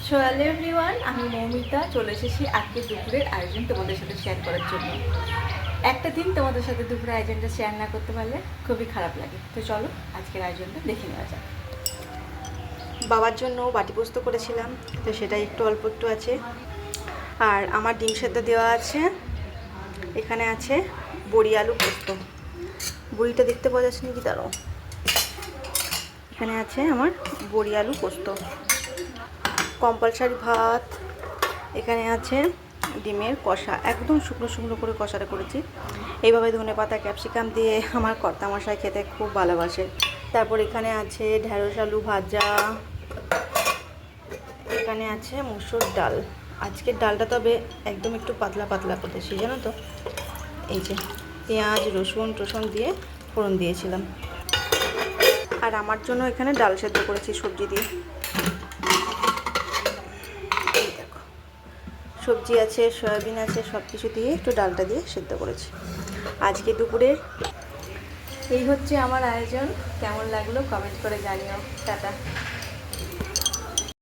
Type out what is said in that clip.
So hello everyone, আমি মৌমিতা চলে এসেছি আজকে দুপুরের আয়োজন তোমাদের সাথে শেয়ার করার জন্য। একটা দিন তোমাদের সাথে দুপুরের আয়োজনটা শেয়ার না করতে পারলে খুবই খারাপ লাগে। তো চলো আজকের আয়োজনটা দেখে নেওয়া যাক। বাবার জন্য বাটি পোস্ত করেছিলাম, তো সেটা একটু অল্প একটু আছে। আর আমার ডিম সেদ্ধ দেওয়া আছে। এখানে আছে বড়ি আলু পোস্ত। বড়িটা দেখতে পাওয়া যাচ্ছে নাকি দাঁড়াও। এখানে আছে আমার বড়ি আলু পোস্ত, কম্পালসারি ভাত। এখানে আছে ডিমের কষা, একদম শুকনো শুকনো করে কষাটা করেছি। এইভাবে ধনেপাতা ক্যাপসিকাম দিয়ে আমার কর্তামশাই খেতে খুব ভালোবাসে। তারপর এখানে আছে ঢেঁড়স আলু ভাজা। এখানে আছে মুসুর ডাল। আজকের ডালটা তবে একদম একটু পাতলা পাতলা করেছি, জানো তো। এই যে পেঁয়াজ রসুন টসুন দিয়ে ফোড়ন দিয়েছিলাম। আর আমার জন্য এখানে ডাল সেদ্ধ করেছি সবজি দিয়ে। সবজি আছে, সয়াবিন আছে, সব কিছু দিয়ে একটু ডালটা দিয়ে সেদ্ধ করেছি। আজকে দুপুরের এই হচ্ছে আমার আয়োজন। কেমন লাগলো কমেন্ট করে জানিও। টাটা।